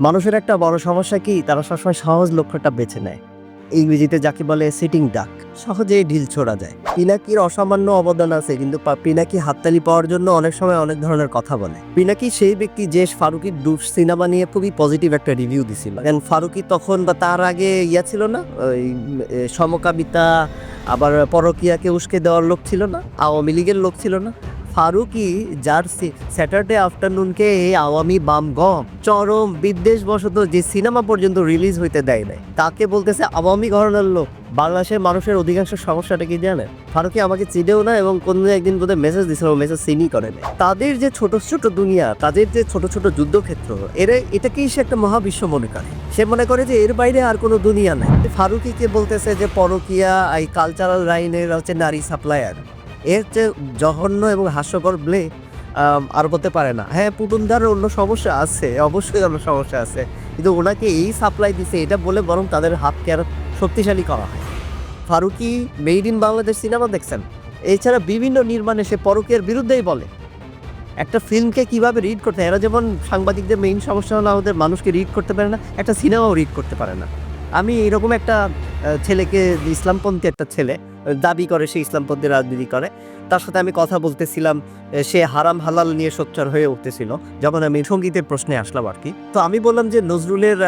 মানুষের একটা বড় সমস্যা কি, তারা সবসময় সহজ লক্ষ্যটা বেছে নেয়। ইংরেজিতে যাকে বলে সিটিং ডাক, সহজেই ঢিল ছোড়া যায়। পিনাকির অসামান্য অবদান আছে, কিন্তু পিনাকি হাততালি পাওয়ার জন্য অনেক সময় অনেক ধরনের কথা বলে। পিনাকি সেই ব্যক্তি যে ফারুকির সিনেমা নিয়ে খুবই পজিটিভ একটা রিভিউ দিছিল। ফারুকি তখন বা তার আগে ছিল না, ওই সমকামিতা আবার পরকিয়াকে উস্কে দেওয়ার লোক ছিল না, আওয়ামী লীগের লোক ছিল না। ফারুকি যার স্যাটারডে আফটারনুনকে আওয়ামী বাম গম চরম বিদ্বেষবশত যে সিনেমা পর্যন্ত রিলিজ হইতে দেয় নাই, তাকে বলতেছে আওয়ামী ঘরানার লোক। বাংলাদেশের মানুষের অধিকাংশ সমস্যাটা কি জানেন? ফারুকি আমাকে চিনেও না এবং কোনো একদিন বোধহয় মেসেজ দিছিল, মেসেজ সিনই করে না। তাদের যে ছোট ছোট দুনিয়া, তাদের যে ছোট ছোট যুদ্ধক্ষেত্র, এটাকেই সে একটা মহাবিশ্ব মনে করে। সে মনে করে যে এর বাইরে আর কোনো দুনিয়া নেই। ফারুকিকে বলতেছে যে পরকিয়া এই কালচারাল লাইনের হচ্ছে নারী সাপ্লায়ার। এর যে জঘন্য এবং হাস্যকর ব্লে আর বলতে পারে না। হ্যাঁ, পুতুলদার অন্য সমস্যা আছে, অবশ্যই অন্য সমস্যা আছে, কিন্তু ওনাকে এই সাপ্লাই দিছে এটা বলে বরং তাদের হাতকে আরো শক্তিশালী করা হয়। Farooki made in Bangladesh cinema দেখছেন, এছাড়া বিভিন্ন নির্মাণে সে পরকীয়ার বিরুদ্ধেই বলে। একটা ফিল্মকে কিভাবে রিড করতে, এরা যেমন সাংবাদিকদের মেইন সমস্যা হলো আমাদের মানুষকে রিড করতে পারে না, একটা সিনেমাও রিড করতে পারে না। আমি এরকম একটা ছেলেকে, ইসলামপন্থী একটা ছেলে দাবি করে সে ইসলামপন্থী রাজনীতি করে, তার সাথে আমি কথা বলতেছিলাম। সে হারাম হালাল নিয়ে সোচ্চার হয়ে উঠতেছিল যখন আমি সঙ্গীতের প্রশ্নে আসলাম আর কি। তো আমি বললাম যে নজরুলের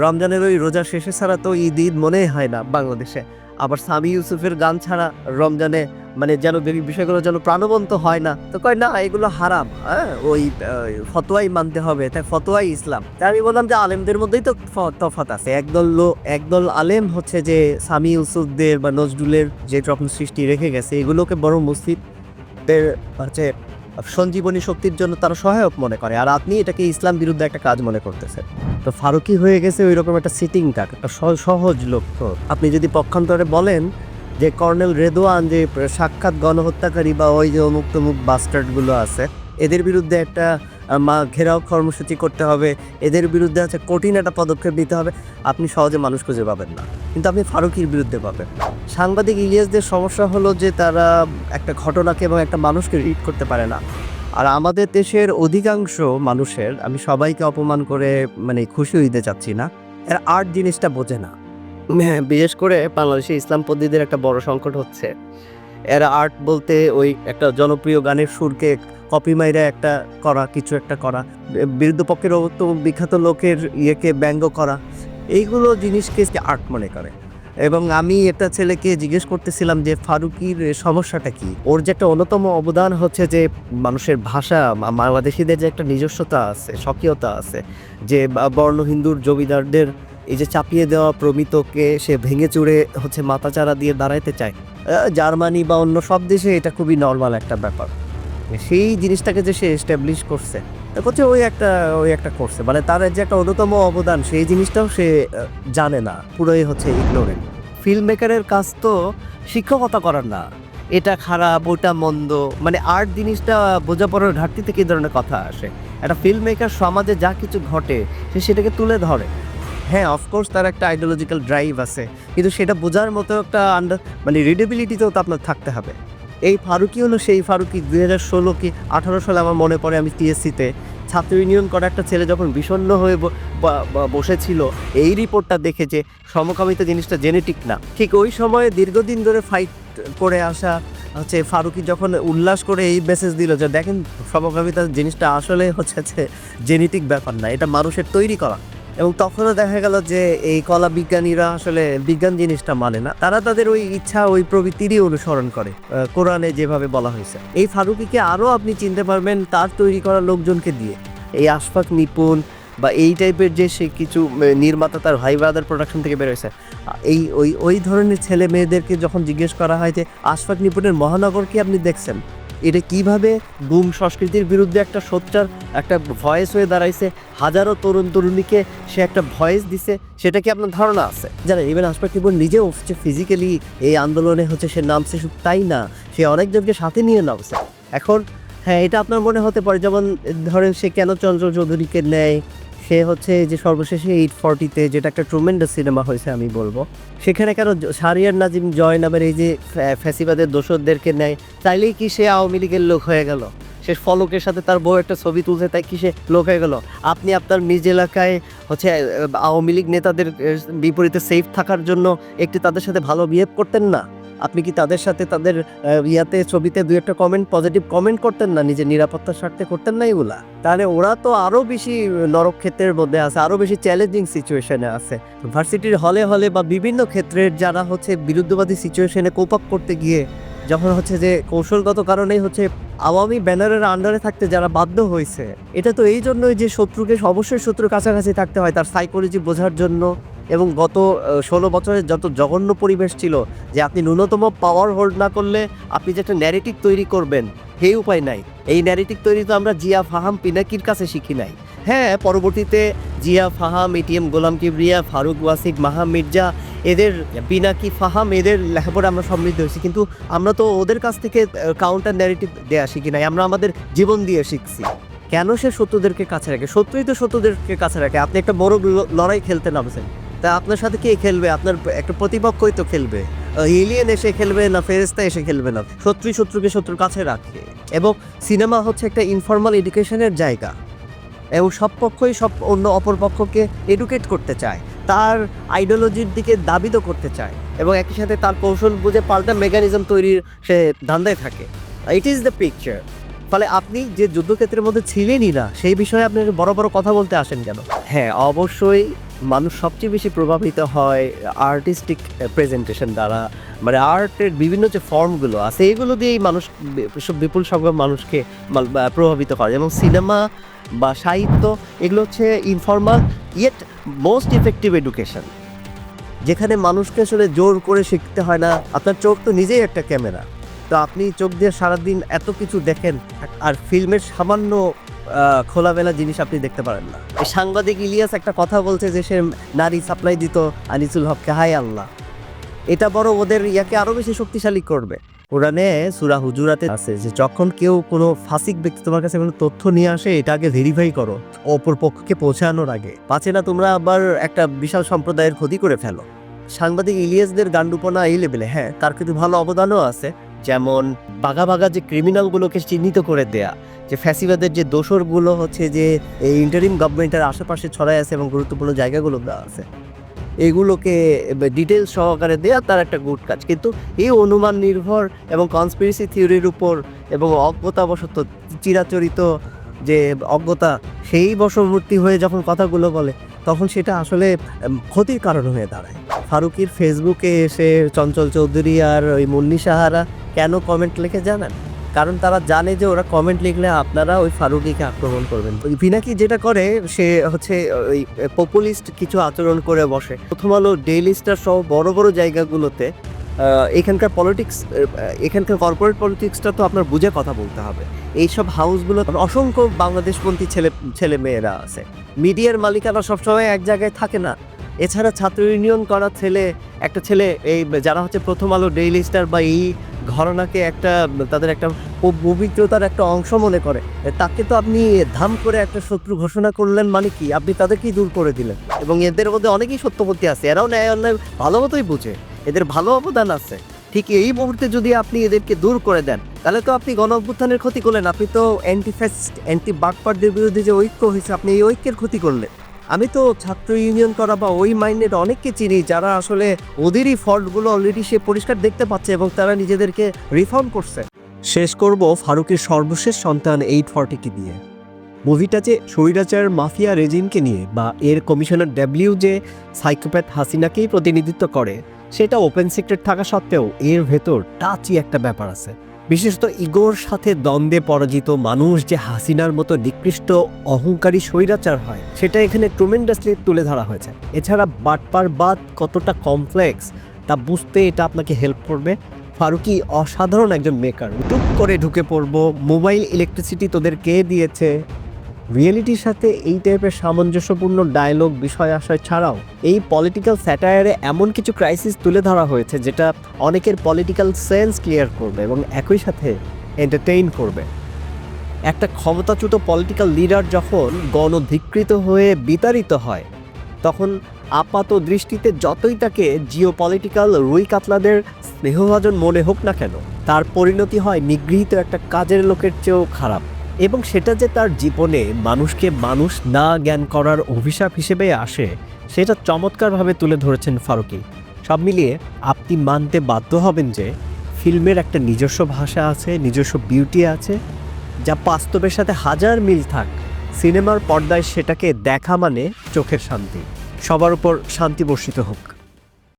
রমজানের ওই রোজা শেষে ছাড়া তো ঈদ মনে হয় না বাংলাদেশে। আবার সামি ইউসুফের গান ছাড়া রমজানে মানে যেন বিষয়গুলো যেন প্রাণবন্ত হয় না। তো কয় না, এগুলো হারাম, হ্যাঁ ওই ফতোয়াই মানতে হবে, তাই ফতোয়াই ইসলাম। তাই আমি বললাম যে আলেমদের মধ্যেই তো তফাৎ আছে। একদল আলেম হচ্ছে যে সামি ইউসুফদের বা নজরুলের যে রকম সৃষ্টি রেখে গেছে, এগুলোকে বড় মুসলিমদের হচ্ছে সঞ্জীবনী শক্তির জন্য তারা সহায়ক মনে করে, আর আপনি এটাকে ইসলাম বিরুদ্ধে একটা কাজ মনে করতেছেন। তো ফারুকি হয়ে গেছে ওই রকম একটা সিটিং ডাক, একটা সহজ লক্ষ্য। আপনি যদি পক্ষান্তরে বলেন যে কর্নেল রেদোয়ান যে সাক্ষাৎ গণহত্যাকারী বা ওই যে অমুক তমুক বাস্টার্ডগুলো আছে, এদের বিরুদ্ধে একটা ঘেরাও কর্মসূচি করতে হবে, এদের বিরুদ্ধে আছে কঠিন একটা পদক্ষেপ নিতে হবে, আপনি সহজে মানুষ খুঁজে পাবেন না, কিন্তু আপনি ফারুকির বিরুদ্ধে পাবেন। সাংবাদিক ইলিয়াসদের সমস্যা হলো যে তারা একটা ঘটনাকে এবং একটা মানুষকে রিড করতে পারে না। আর আমাদের দেশের অধিকাংশ মানুষের, আমি সবাইকে অপমান করে মানে খুশি হইতে চাচ্ছি না, এর আর্ট জিনিসটা বোঝে না। হ্যাঁ, বিশেষ করে বাংলাদেশে ইসলামপন্থীদের একটা বড় সংকট হচ্ছে, এরা আর্ট বলতে ওই একটা জনপ্রিয় গানের সুরকে কপি মাইরা একটা করা, কিছু একটা করা, বিরুদ্ধ পক্ষের বিখ্যাত লোকের ইয়েকে ব্যঙ্গ করা, এইগুলো জিনিসকে আর্ট মনে করে। এবং আমি একটা ছেলেকে জিজ্ঞেস করতেছিলাম যে ফারুকির সমস্যাটা কি। ওর যে একটা অন্যতম অবদান হচ্ছে যে মানুষের ভাষা, বাংলাদেশিদের যে একটা নিজস্বতা আছে, স্বকীয়তা আছে, যে বর্ণ হিন্দুর জমিদারদের এই যে চাপিয়ে দেওয়া প্রমিতকে সে ভেঙে চুড়ে হচ্ছে মাথাচাড়া দিয়ে দাঁড়াইতে চায়। জার্মানি বা অন্য সব দেশে এটা খুবই নর্মাল একটা ব্যাপার। সেই জিনিসটাকে যে সে এস্টাবলিশ করছে, হচ্ছে ওই একটা করছে, মানে তার যে একটা অন্যতম অবদান, সেই জিনিসটাও সে জানে না, পুরোই হচ্ছে ইগনোরেন্ট। ফিল্ম মেকারের কাজ তো শিক্ষকতা করার না, এটা খারাপ ওটা মন্দ, মানে আর্ট জিনিসটা বোঝাপড়ার ঘাটতি থেকে এই ধরনের কথা আসে। একটা ফিল্ম মেকার সমাজে যা কিছু ঘটে সে সেটাকে তুলে ধরে। হ্যাঁ, অফকোর্স তার একটা আইডিওলজিক্যাল ড্রাইভ আছে, কিন্তু সেটা বোঝার মতো একটা মানে রিডেবিলিটিতেও তো আপনার থাকতে হবে। এই ফারুকি হলো সেই ফারুকি। 2016 কি 18 সালে আমার মনে পড়ে, আমি টিএসসিতে ছাত্র ইউনিয়ন করা একটা ছেলে যখন বিষণ্ণ হয়ে বসেছিল, এই রিপোর্টটা দেখে যে সমকামিতা জিনিসটা জেনেটিক না, ঠিক ওই সময়ে দীর্ঘদিন ধরে ফাইট করে আসা হচ্ছে ফারুকি যখন উল্লাস করে এই মেসেজ দিল যে দেখেন সমকামিতা জিনিসটা আসলে হচ্ছে জেনেটিক ব্যাপার না, এটা মানুষের তৈরি করা। এবং তখনও দেখা গেল যে এই কলা বিজ্ঞানীরা আসলে বিজ্ঞান জিনিসটা মানে না, তারা তাদের ওই ইচ্ছা ওই প্রবৃত্তিরই অনুসরণ করে, কোরআনে যেভাবে বলা হয়েছে। এই ফারুকিকে আরও আপনি চিনতে পারবেন তার তৈরি করা লোকজনকে দিয়ে। এই আশফাক নিপুণ বা এই টাইপের যে সে কিছু নির্মাতা, তার ভাই ব্রাদার প্রোডাকশন থেকে বেরোয়েছে, এই ওই ধরনের ছেলে মেয়েদেরকে যখন জিজ্ঞেস করা হয় যে আশফাক নিপুণের মহানগর কি আপনি দেখছেন, এটা কিভাবে গুম সংস্কৃতির বিরুদ্ধে একটা সোচ্চার একটা ভয়েস হয়ে দাঁড়াইছে, হাজারো তরুণ তরুণীকে সে একটা ভয়েস দিছে, সেটা কি আপনার ধারণা আছে? জানেন, ইভেন আশফাক নিপুণ নিজেও হচ্ছে ফিজিক্যালি এই আন্দোলনে হচ্ছে সে নামছে, শুধু তাই না, সে অনেকজনকে সাথে নিয়ে নামছে। এখন হ্যাঁ, এটা আপনার মনে হতে পারে, যেমন ধরেন সে কেন চন্দ্র চৌধুরীকে নেয়, সে হচ্ছে যে সর্বশেষে 840-তে যেটা একটা ট্রুমেন্ডাস সিনেমা হয়েছে আমি বলবো, সেখানে কেন শাহরিয়ার নাজিম জয় নামের এই যে ফ্যাসিবাদের দোসরদেরকে নেয়, তাইলেই কি সে আওয়ামী লীগের লোক হয়ে গেল? সে ফলকের সাথে তার বউ একটা ছবি তুলছে, তাই কি সে লোক হয়ে গেল? আপনি আপনার নিজ এলাকায় হচ্ছে আওয়ামী লীগ নেতাদের বিপরীতে সেফ থাকার জন্য একটু তাদের সাথে ভালো বিহেভ করতেন না? আপনি কি তাদের সাথে তাদের ইয়াতে ছবিতে দুই একটা পজিটিভ কমেন্ট করতেন না? নিজের নিরাপত্তার স্বার্থে করতেন না এগুলা? তাহলে ওরা তো আরো বেশি নরকক্ষেত্রের মধ্যে আছে, আরো বেশি চ্যালেঞ্জিং সিচুয়েশনে আছে। ভার্সিটির হলে হলে বা বিভিন্ন ক্ষেত্রের যারা হচ্ছে বিরুদ্ধবাদী সিচুয়েশনে কোপ আপ করতে গিয়ে যখন হচ্ছে যে কৌশলগত কারণেই হচ্ছে আওয়ামী ব্যানারের আন্ডারে থাকতে যারা বাধ্য হয়েছে, এটা তো এই জন্যই যে শত্রুকে অবশ্যই শত্রুর কাছাকাছি থাকতে হয় তার সাইকোলজি বোঝার জন্য। এবং গত 16 বছরের যত জঘন্য পরিবেশ ছিল যে আপনি ন্যূনতম পাওয়ার হোল্ড না করলে আপনি যে একটা ন্যারেটিভ তৈরি করবেন সেই উপায় নাই। এই ন্যারেটিভ তৈরি তো আমরা জিয়া ফাহাম পিনাকির কাছে শিখি নাই। হ্যাঁ, পরবর্তীতে জিয়া ফাহাম, এটিএম গোলাম কিবরিয়া, ফারুক ওয়াসিক, মাহা মির্জা, এদের পিনাকি ফাহাম, এদের লেখাপড়া আমরা সমৃদ্ধ হয়েছি, কিন্তু আমরা তো ওদের কাছ থেকে কাউন্টার ন্যারেটিভ দেওয়া শিখি নাই, আমরা আমাদের জীবন দিয়ে শিখছি। কেন সে শত্রুদেরকে কাছে রাখে? শত্রুই তো শত্রুদেরকে কাছে রাখে। আপনি একটা বড় লড়াই খেলতে নামছেন, তা আপনার সাথে কে খেলবে? আপনার একটা প্রতিপক্ষই তো খেলবে। এলিয়েন এসে খেলবে না, ফেরেস্তা এসে খেলবে না। শত্রুই শত্রুকে শত্রুর কাছে রাখে। এবং সিনেমা হচ্ছে একটা ইনফর্মাল এডুকেশনের জায়গা, এবং সব পক্ষই সব অন্য অপর পক্ষকে এডুকেট করতে চায়, তার আইডিওলজির দিকে দাবিত করতে চায়, এবং একই সাথে তার কৌশল বুঝে পাল্টা মেকানিজম তৈরির সে ধান্দায় থাকে। It is the picture. ফলে আপনি যে যুদ্ধক্ষেত্রের মধ্যে ছিলেনই না, সেই বিষয়ে আপনি বড় বড় কথা বলতে আসেন কেন? হ্যাঁ, অবশ্যই মানুষ সবচেয়ে বেশি প্রভাবিত হয় আর্টিস্টিক প্রেজেন্টেশন দ্বারা, মানে আর্টের বিভিন্ন যে ফর্মগুলো আছে এগুলো দিয়েই মানুষ বিপুল সংখ্যক মানুষকে প্রভাবিত করে। এবং সিনেমা বা সাহিত্য এগুলো হচ্ছে informal yet most effective education, যেখানে মানুষকে আসলে জোর করে শিখতে হয় না। আপনার চোখ তো নিজেই একটা ক্যামেরা, তো আপনি চোখ দিয়ে সারাদিন এত কিছু দেখেন, আর ফিল্মের সামান্য খোলামেলা জিনিস আপনি দেখতে পারেন না। এই সাংবাদিক ইলিয়াস একটা কথা বলছে যে সে নারী সাপ্লাই দিত আনিসুল হককে, হায় আল্লাহ, এটা বড় ওদের ইয়াকে আরো বেশি শক্তিশালী করবে। কোরআনে সূরা হুজুরাতে আছে যে যখন কেউ কোনো ফাসিক ব্যক্তি তোমার কাছে কোনো তথ্য নিয়ে আসে, এটা আগে ভেরিফাই করো অপর পক্ষকে পৌঁছানোর আগে, পাছে না তোমরা আবার একটা বিশাল সম্প্রদায়ের ক্ষতি করে ফেলো। সাংবাদিক ইলিয়াসদের গান্ডুপনা এই লেভেলে, হ্যাঁ তার কিন্তু ভালো অবদানও আছে, যেমন বাঘা বাঘা যে ক্রিমিনালগুলোকে চিহ্নিত করে দেয়া, যে ফ্যাসিবাদের যে দোসরগুলো হচ্ছে যে এই ইন্টারিম গভর্নমেন্টের আশেপাশে ছড়ায় আছে এবং গুরুত্বপূর্ণ জায়গাগুলো দেওয়া আছে, এগুলোকে ডিটেলস সহকারে দেওয়া তার একটা গুড কাজ। কিন্তু এই অনুমান নির্ভর এবং কনস্পিরেসি থিওরির উপর এবং অজ্ঞতাবশত চিরাচরিত যে অজ্ঞতা, সেই বশবর্তী হয়ে যখন কথাগুলো বলে তখন সেটা আসলে ক্ষতির কারণ হয়ে দাঁড়ায়। ফারুকীর ফেসবুকে এসে চঞ্চল চৌধুরী আর ওই মুন্নি সাহারা কেন কমেন্ট লিখে জানেন? কারণ তারা জানে যে ওরা কমেন্ট লিখলে আপনারা ওই ফারুকীকে আক্রমণ করবেন। ওই পিনাকি যেটা করে, সে হচ্ছে ওই পপুলিস্ট কিছু আচরণ করে বসে। প্রথম আলো, ডেইলি স্টার সহ বড় বড় জায়গাগুলোতে এখানকার পলিটিক্স, এখানকার কর্পোরেট পলিটিক্সটা তো আপনার বুঝে কথা বলতে হবে। এইসব হাউসগুলো অসংখ্য বাংলাদেশপন্থী ছেলে মেয়েরা আছে। মিডিয়ার মালিকানা সবসময় এক জায়গায় থাকে না। এছাড়া ছাত্র ইউনিয়ন করা একটা ছেলে এই যারা হচ্ছে প্রথম আলো, ডেইলি স্টার বা এই ঘরানাকে একটা তাদের একটা পবিত্রতার একটা অংশ মনে করে, তাকে তো আপনি ধাম করে একটা শত্রু ঘোষণা করলেন, মানে কি আপনি তাদেরকেই দূর করে দিলেন। এবং এদের মধ্যে অনেকেই সত্যপন্থী আছে, এরাও ন্যায় অন্যায় ভালো মতোই বুঝে, এদের ভালো অবদান আছে। ঠিক এই মুহূর্তে যদি আপনি এদেরকে দূর করে দেন, তাহলে তো আপনি গণ অভ্যুত্থানের ক্ষতি করলেন। আপনি তো অ্যান্টি ফ্যাসিস্ট, অ্যান্টি বাকপারদের বিরুদ্ধে যে ঐক্য হয়েছে, আপনি এই ঐক্যের ক্ষতি করলেন। আমি তো ছাত্র ইউনিয়ন করা বা ওই মাইন্ডের অনেককে চিনি যারা আসলে ওদেরই ফল্টগুলো অলরেডি সে পরিষ্কার দেখতে পাচ্ছে এবং তারা নিজেদেরকে রিফর্ম করছে। শেষ করব ফারুকের সর্বশেষ সন্তান 840 দিয়ে। মুভিটা যে স্বৈরাচার মাফিয়া রেজিমকে নিয়ে বা এর কমিশনার ডব্লিউ যে সাইকোপ্যাথ হাসিনাকেই প্রতিনিধিত্ব করে, সেটা ওপেন সিক্রেট থাকা সত্ত্বেও এর ভেতর টাচই একটা ব্যাপার আছে। বিশেষত ইগোর সাথে দ্বন্দ্বে পরাজিত মানুষ যে হাসিনার মতো নিকৃষ্ট অহংকারী স্বৈরাচার হয়, সেটা এখানে ট্রুমেন্ডাসলি তুলে ধরা হয়েছে। এছাড়া বাটপারবাদ কতটা কমপ্লেক্স তা বুঝতে এটা আপনাকে হেল্প করবে। ফারুকী অসাধারণ একজন মেকার। টুক করে ঢুকে পড়বো, মোবাইল ইলেকট্রিসিটি তোদের কে দিয়েছে, রিয়েলিটির সাথে এই টাইপের সামঞ্জস্যপূর্ণ ডায়লগ, বিষয় আশয় ছাড়াও এই পলিটিক্যাল স্যাটায়ারে এমন কিছু ক্রাইসিস তুলে ধরা হয়েছে যেটা অনেকের পলিটিক্যাল সেন্স ক্লিয়ার করবে এবং একই সাথে এন্টারটেইন করবে। একটা ক্ষমতাচ্যুত পলিটিক্যাল লিডার যখন গণধিকৃত হয়ে বিতাড়িত হয়, তখন আপাত দৃষ্টিতে যতই তাকে জিও পলিটিক্যাল রুই কাতলাদের স্নেহভাজন মনে হোক না কেন, তার পরিণতি হয় নিগৃহীত একটা কাজের লোকের চেয়েও খারাপ। এবং সেটা যে তার জীবনে মানুষকে মানুষ না জ্ঞান করার অভিশাপ হিসেবে আসে, সেটা চমৎকারভাবে তুলে ধরেছেন ফারুকী। সব মিলিয়ে আপনি মানতে বাধ্য হবেন যে ফিল্মের একটা নিজস্ব ভাষা আছে, নিজস্ব বিউটি আছে, যা বাস্তবের সাথে হাজার মিল থাক, সিনেমার পর্দায় সেটাকে দেখা মানে চোখের শান্তি। সবার উপর শান্তি বর্ষিত হোক।